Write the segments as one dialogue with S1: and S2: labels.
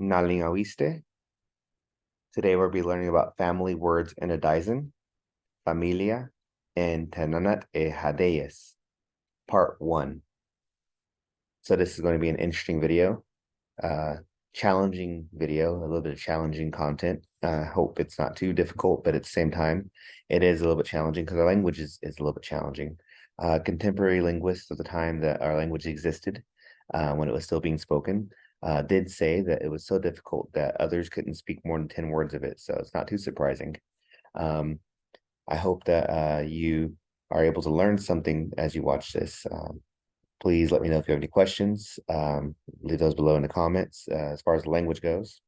S1: Naling Awiste. Today we'll be learning about family words in Adaizan, familia, and Tenanat e Hadeyes, part 1. So this is going to be an interesting video, challenging video, a little bit of challenging content. I hope it's not too difficult, but at the same time, it is a little bit challenging because our language is a little bit challenging. Contemporary linguists at the time that our language existed, when it was still being spoken, did say that it was so difficult that others couldn't speak more than 10 words of it. So it's not too surprising. I hope that you are able to learn something as you watch this. Please let me know if you have any questions. Leave those below in the comments as far as the language goes.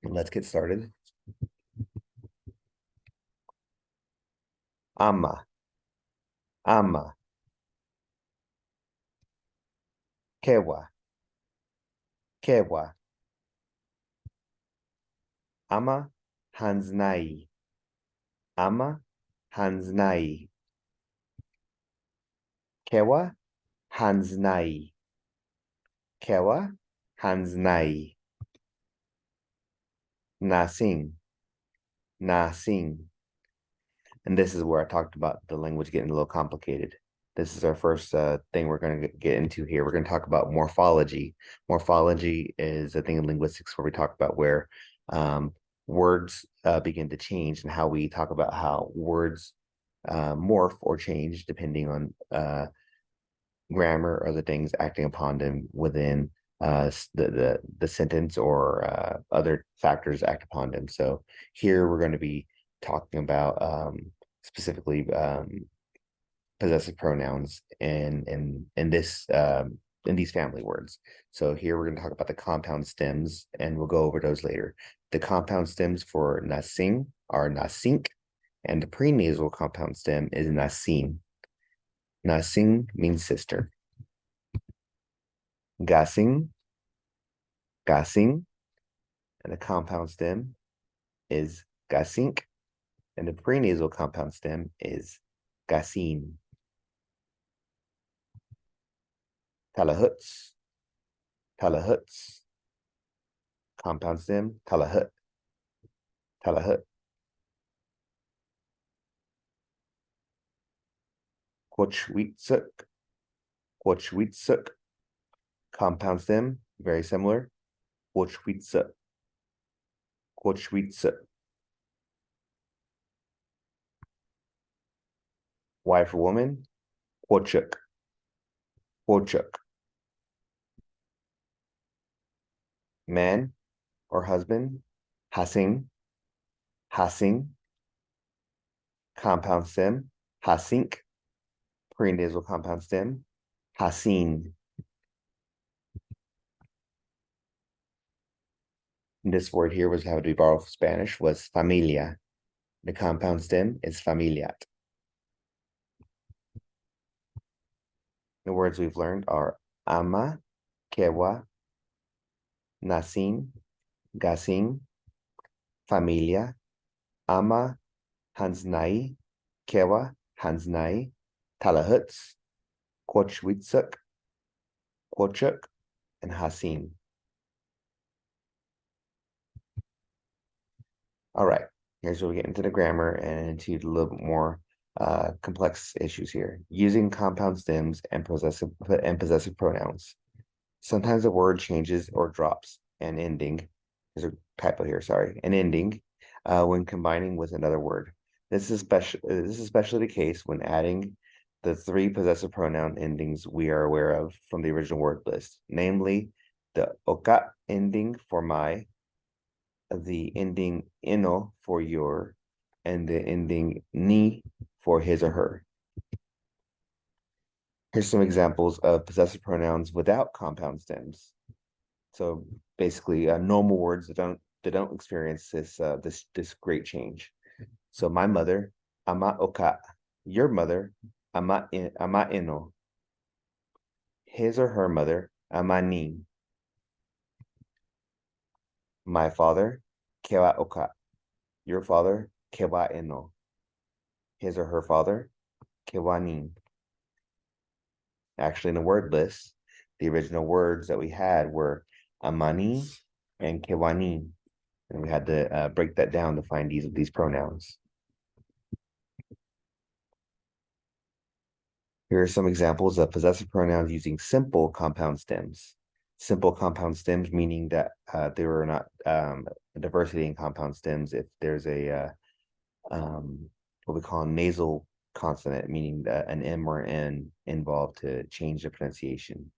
S1: Let's get started. Ama, ama, kewa, kewa. Ama, hansnai. Ama, hansnai. Kewa, hansnai. Kewa, hansnai. Nasing, nasing. And this is where I talked about the language getting a little complicated. This is our first thing we're going to get into here. We're going to talk about morphology. Morphology is a thing in linguistics where we talk about where words begin to change and how we talk about how words morph or change depending on grammar or the things acting upon them within the sentence or other factors act upon them. So here we're going to be talking about specifically possessive pronouns in this in these family words. So here we're going to talk about the compound stems, and we'll go over those later. The compound stems for nasing are nasink, and the prenasal compound stem is nasin. Nasing means sister. Gasing, gasing, and the compound stem is gasink, and the prenasal compound stem is gasin. Talahuts, talahuts, compound stem, talahut, talahut. Quochweetsuk, quochweetsuk, compound stem, very similar. Quochweetsuk, quochweetsuk. Y for woman, quochuk, quochuk. Man or husband, hasing, hasing. Compound stem, hasink. Prenasal compound stem, hasin. This word here was how to be borrowed from Spanish was familia. The compound stem is familiat. The words we've learned are ama, kewa, nasin, gasin, familia, ama, hansnai, kewa, hansnai, talahuts, quochweetsuk, quochuk, and hasin. All right, here's where we get into the grammar and into a little bit more complex issues here. Using compound stems and possessive pronouns. Sometimes a word changes or drops an ending. There's a typo here, sorry. An ending when combining with another word. This is especially the case when adding the 3 possessive pronoun endings we are aware of from the original word list, namely the oka ending for my, the ending ino for your, and the ending ni for his or her. Here's some examples of possessive pronouns without compound stems. So basically, normal words that don't experience this great change. So my mother, ama oka. Your mother, ama ino. His or her mother, ama ni. My father, kewa oka. Your father, kewa ino. His or her father, kewa ni. Actually, in the word list, the original words that we had were amani, and kewani. And we had to break that down to find these pronouns. Here are some examples of possessive pronouns using simple compound stems. Simple compound stems meaning that there are not a diversity in compound stems if there's a what we call a nasal consonant, meaning that an M or N involved to change the pronunciation.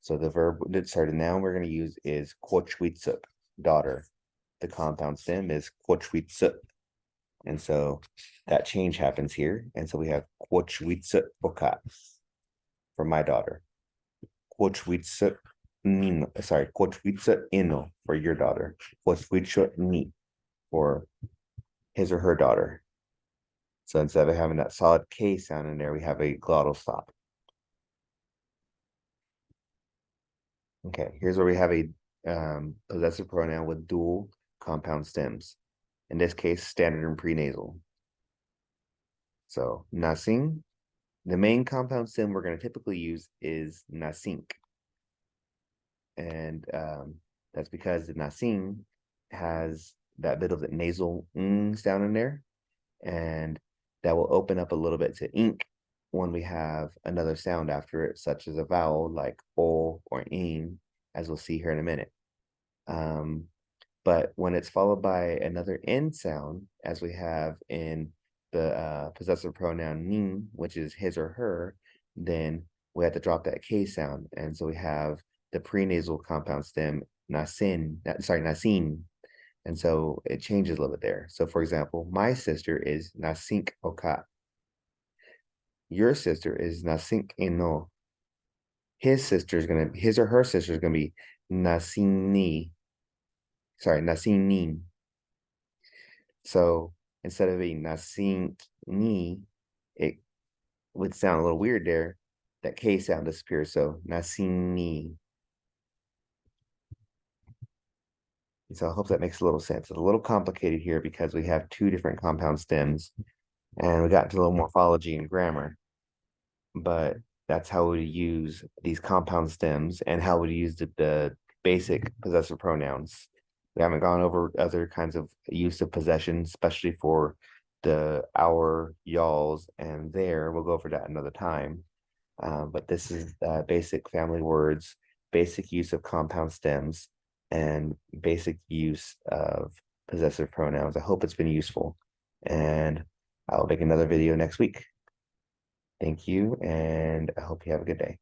S1: So the the noun we're going to use is kochwitsup, daughter. The compound stem is kochwitsup. And so that change happens here. And so we have kochwitsup oka for my daughter. Kochwitsup nino, sorry, kochwitsup ino for your daughter. Kochwitsup ni for his or her daughter. So instead of having that solid K sound in there, we have a glottal stop. Okay, here's where we have a possessive pronoun with dual compound stems. In this case, standard and prenasal. So nasing, the main compound stem we're going to typically use is nasink. And that's because the nasing has that bit of the nasal ngs down in there. And that will open up a little bit to ink when we have another sound after it, such as a vowel like o or in, as we'll see here in a minute. But when it's followed by another N sound, as we have in the possessive pronoun nin, which is his or her, then we have to drop that K sound. And so we have the prenasal compound stem nasin. And so it changes a little bit there. So for example, my sister is nasink oka. Your sister is nasink ino. His or her sister is gonna be nasini. Sorry, nasinin. So instead of being nasini, it would sound a little weird there. That K sound disappears. So nasini. So I hope that makes a little sense. It's a little complicated here because we have two different compound stems and we got into a little morphology and grammar, but that's how we use these compound stems and how we use the basic possessive pronouns. We haven't gone over other kinds of use of possession, especially for the our, y'all's, and there. We'll go over that another time. But this is basic family words, basic use of compound stems, and basic use of possessive pronouns. I hope it's been useful, and I'll make another video next week. Thank you, and I hope you have a good day.